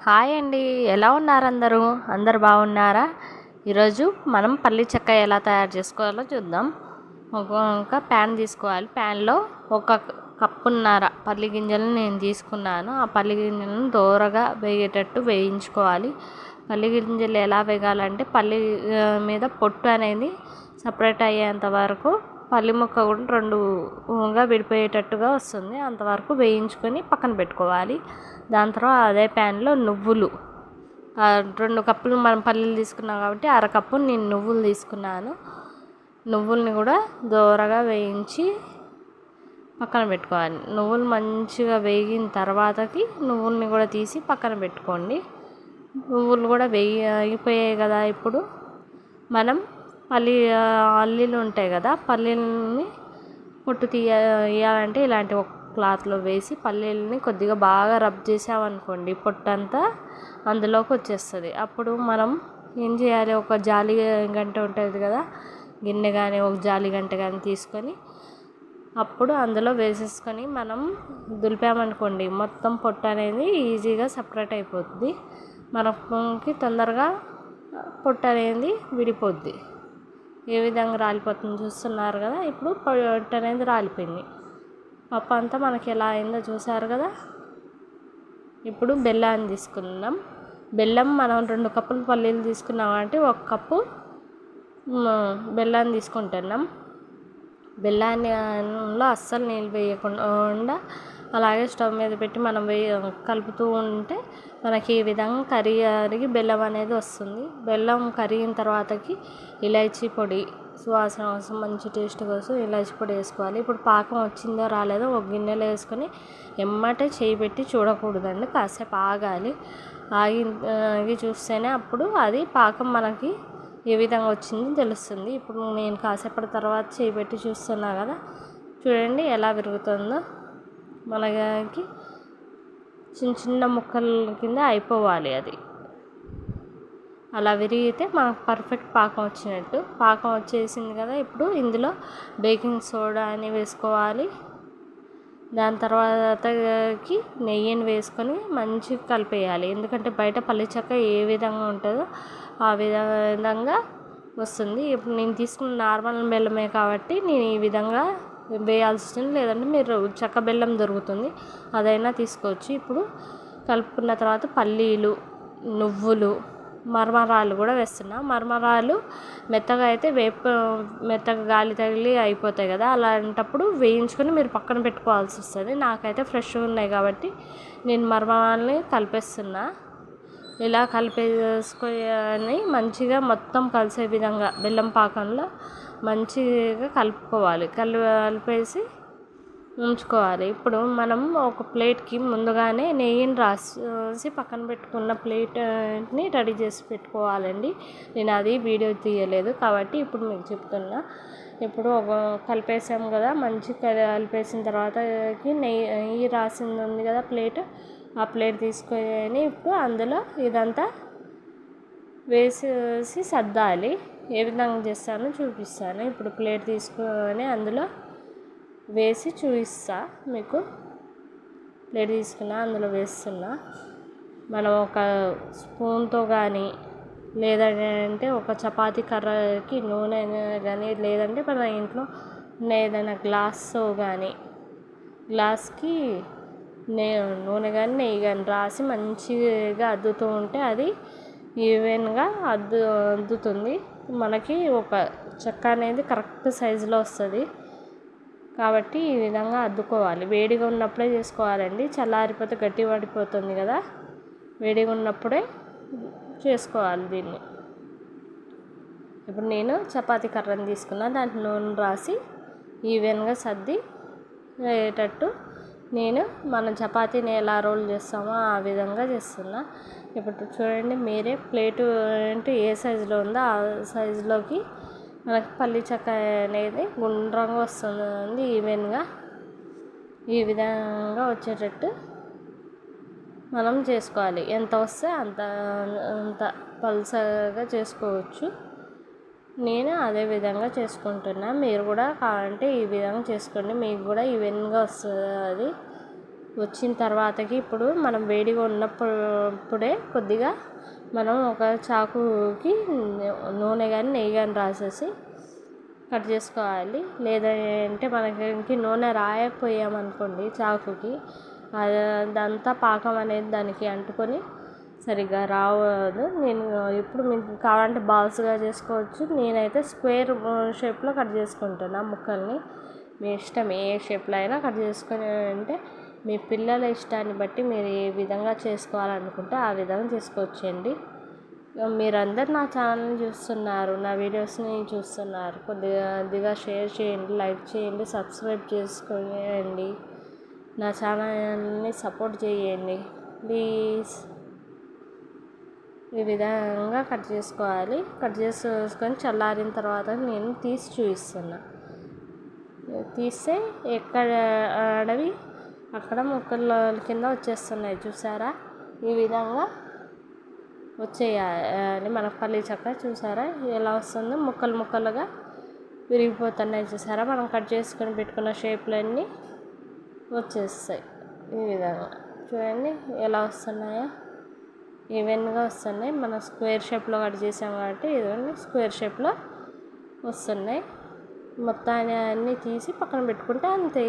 Hi అండి. ఎలా ఉన్నారు అందరూ? అందరు బాగున్నారా? ఈరోజు మనం పల్లి చెక్క ఎలా తయారు చేసుకోవాలో చూద్దాం. ఒక ప్యాన్ తీసుకోవాలి. ప్యాన్లో ఒక కప్పున్నర పల్లి గింజలను నేను తీసుకున్నాను. ఆ పల్లి గింజలను దోరగా వేగేటట్టు వేయించుకోవాలి. పల్లి గింజలు ఎలా వేగాలంటే పల్లి మీద పొట్టు అనేది సపరేట్ అయ్యేంత వరకు పల్లి ముక్క కూడా రెండుగా విడిపోయేటట్టుగా వస్తుంది. అంతవరకు వేయించుకొని పక్కన పెట్టుకోవాలి. దాని తర్వాత అదే ప్యాన్లో నువ్వులు 2 కప్పులు మనం పల్లీలు తీసుకున్నాం కాబట్టి అరకప్పు నేను నువ్వులు తీసుకున్నాను. నువ్వుల్ని కూడా దోరగా వేయించి పక్కన పెట్టుకోవాలి. నువ్వులు మంచిగా వేగిన తర్వాతకి నువ్వుల్ని కూడా తీసి పక్కన పెట్టుకోండి. నువ్వులు కూడా వేగిపోయాయి కదా. ఇప్పుడు మనం పల్లీలు ఉంటాయి కదా, పల్లీలని పొట్టు తీయాలంటే ఇలాంటి ఒక క్లాత్లో వేసి పల్లీలని కొద్దిగా బాగా రబ్ చేసామనుకోండి, పొట్టంతా అందులోకి వచ్చేస్తుంది. అప్పుడు మనం ఏం చేయాలి, ఒక జాలి గంట ఉంటుంది కదా, గిన్నె కానీ ఒక జాలి గంట కానీ తీసుకొని అప్పుడు అందులో వేసేసుకొని మనం దులిపామనుకోండి, మొత్తం పొట్టు అనేది ఈజీగా సపరేట్ అయిపోద్ది. మనకి తొందరగా పొట్టు అనేది విడిపోద్ది. ఏ విధంగా రాలిపోతుంది చూస్తున్నారు కదా. ఇప్పుడు పొట్టు అనేది రాలిపోయింది. పప్పు అంతా మనకి ఎలా అయిందో చూసారు కదా. ఇప్పుడు బెల్లాన్ని తీసుకుందాం. బెల్లం మనం 2 కప్పులు పల్లీలు తీసుకున్నాం అంటే 1 కప్పు బెల్లాన్ని తీసుకుంటున్నాం. బెల్లాన్నిలో అస్సలు నీళ్ళు వేయకుండా అలాగే స్టవ్ మీద పెట్టి మనం కలుపుతూ ఉంటే మనకి ఈ విధంగా కరిగి బెల్లం అనేది వస్తుంది. బెల్లం కరిగిన తర్వాతకి ఇలాచీ పొడి సువాసన కోసం, మంచి టేస్ట్ కోసం ఇలాచీ పొడి వేసుకోవాలి. ఇప్పుడు పాకం వచ్చిందో రాలేదో ఒక గిన్నెలో వేసుకొని ఎమ్మటే చేయి పెట్టి చూడకూడదండి, కాసేపు ఆగాలి. ఆగి చూస్తేనే అప్పుడు అది పాకం మనకి ఏ విధంగా వచ్చిందో తెలుస్తుంది. ఇప్పుడు నేను కాసేపటి తర్వాత చేయి పెట్టి చూస్తున్నా కదా, చూడండి ఎలా విరుగుతుందో. మనకి చిన్న చిన్న ముక్కల కింద అయిపోవాలి. అది అలా విరిగితే మనకు పర్ఫెక్ట్ పాకం వచ్చినట్టు. పాకం వచ్చేసింది కదా. ఇప్పుడు ఇందులో బేకింగ్ సోడా అని వేసుకోవాలి. దాని తర్వాతకి నెయ్యిని వేసుకొని మంచిగా కలిపేయాలి. ఎందుకంటే బయట పల్లి చెక్క ఏ విధంగా ఉంటుందో ఆ విధంగా వస్తుంది. ఇప్పుడు నేను తీసుకున్న నార్మల్ బెల్లమే కాబట్టి నేను ఈ విధంగా వేయాల్సి వస్తుంది. లేదంటే మీరు చెక్క బెల్లం దొరుకుతుంది, అదైనా తీసుకోవచ్చు. ఇప్పుడు కలుపుకున్న తర్వాత పల్లీలు, నువ్వులు, మరమరాలు కూడా వేస్తున్నా. మరమరాలు మెత్తగా అయితే మెత్తగా గాలి తగిలి అయిపోతాయి కదా, అలాంటప్పుడు వేయించుకొని మీరు పక్కన పెట్టుకోవాల్సి వస్తుంది. నాకైతే ఫ్రెష్గా ఉన్నాయి కాబట్టి నేను మరమరాలని కలిపేస్తున్నా. ఇలా కలిపేసుకొని మంచిగా మొత్తం కలిసే విధంగా బెల్లం పాకంలో మంచిగా కలుపుకోవాలి. కలిపేసి ఉంచుకోవాలి. ఇప్పుడు మనం ఒక ప్లేట్కి ముందుగానే నెయ్యిని రాసి పక్కన పెట్టుకున్న ప్లేట్ని రెడీ చేసి పెట్టుకోవాలండి. నేను అది వీడియో తీయలేదు కాబట్టి ఇప్పుడు మీకు చెప్తున్నా. ఇప్పుడు కలిపేసాం కదా, మంచిగా కలిపేసిన తర్వాతకి నెయ్యి రాసింది ఉంది కదా ప్లేట్, ఆ ప్లేట్ తీసుకొని ఇప్పుడు అందులో ఇదంతా వేసేసి సర్దాలి. ఏ విధంగా చేస్తానో చూపిస్తాను. ఇప్పుడు ప్లేట్ తీసుకొని అందులో వేసి చూపిస్తా మీకు. ప్లేట్ తీసుకున్నా, అందులో వేస్తున్నా. మనం ఒక స్పూన్తో కానీ లేదంటే ఒక చపాతీ కర్రకి నూనె కానీ, లేదంటే మన ఇంట్లో ఏదైనా గ్లాస్తో కానీ గ్లాస్కి నూనె కానీ నెయ్యి కానీ రాసి మంచిగా అద్దుతూ ఉంటే అది ఈవెన్గా అద్దుతుంది. మనకి ఒక చెక్క అనేది కరెక్ట్ సైజులో వస్తుంది. కాబట్టి ఈ విధంగా అద్దుకోవాలి. వేడిగా ఉన్నప్పుడే చేసుకోవాలండి, చల్లారిపోతే గట్టి పడిపోతుంది కదా. వేడిగా ఉన్నప్పుడే చేసుకోవాలి దీన్ని. ఇప్పుడు నేను చపాతీ కర్రని తీసుకున్నా, దాంట్లో నూనె రాసి ఈవెన్గా సర్ది అయ్యేటట్టు నేను మనం చపాతీని ఎలా రోల్ చేస్తామో ఆ విధంగా చేస్తున్నా. ఇప్పుడు చూడండి మీరే, ప్లేటు అంటే ఏ సైజులో ఉందో ఆ సైజులోకి మనకి పల్లి చెక్క అనేది గుండ్రంగా వస్తుంది. ఈవెన్గా ఈ విధంగా వచ్చేటట్టు మనం చేసుకోవాలి. ఎంత వస్తే అంత పల్చగా చేసుకోవచ్చు. నేను అదే విధంగా చేసుకుంటున్నా. మీరు కూడా కావాలంటే ఈ విధంగా చేసుకోండి, మీకు కూడా ఈవెన్గా వస్తుంది. వచ్చిన తర్వాతకి ఇప్పుడు మనం వేడిగా ఉన్నప్పుడే కొద్దిగా మనం ఒక చాకుకి నూనె కానీ నెయ్యి కానీ రాసేసి కట్ చేసుకోవాలి. లేదంటే మనకి నూనె రాయకపోయామనుకోండి చాకుకి, అదంతా పాకం అనేది దానికి అంటుకొని సరిగ్గా రావదు. నేను ఇప్పుడు మీకు కావాలంటే బాల్స్గా చేసుకోవచ్చు. నేనైతే స్క్వేర్ షేప్లో కట్ చేసుకుంటాను ముక్కల్ని. మీ ఇష్టం ఏ షేప్లో అయినా కట్ చేసుకొని, అంటే మీ పిల్లల ఇష్టాన్ని బట్టి మీరు ఏ విధంగా చేసుకోవాలనుకుంటే ఆ విధంగా చేసుకోవచ్చండి. మీరందరు నా ఛానల్ని చూస్తున్నారు, నా వీడియోస్ని చూస్తున్నారు, కొద్దిగా షేర్ చేయండి, లైక్ చేయండి, సబ్స్క్రైబ్ చేసుకోండి, నా ఛానల్ని సపోర్ట్ చేయండి ప్లీజ్. ఈ విధంగా కట్ చేసుకోవాలి. కట్ చేసుకొని చల్లారిన తర్వాత నేను తీసి చూపిస్తున్నా. తీస్తే ఎక్కడ అడవి అక్కడ ముక్కల కింద వచ్చేస్తున్నాయి, చూసారా? ఈ విధంగా వచ్చేయాలి మనకు పల్లి చక్క. చూసారా ఎలా వస్తుందో? ముక్కలు ముక్కలుగా విరిగిపోతున్నాయి, చూసారా? మనం కట్ చేసుకొని పెట్టుకున్న షేప్లన్నీ వచ్చేస్తాయి. ఈ విధంగా చూడండి ఎలా వస్తున్నాయో, ఈవెన్గా వస్తున్నాయి. మనం స్క్వేర్ షేప్లో కట్ చేసాం కాబట్టి ఇవన్నీ స్క్వేర్ షేప్లో వస్తున్నాయి. మొత్తాన్ని అన్నీ తీసి పక్కన పెట్టుకుంటే అంతే.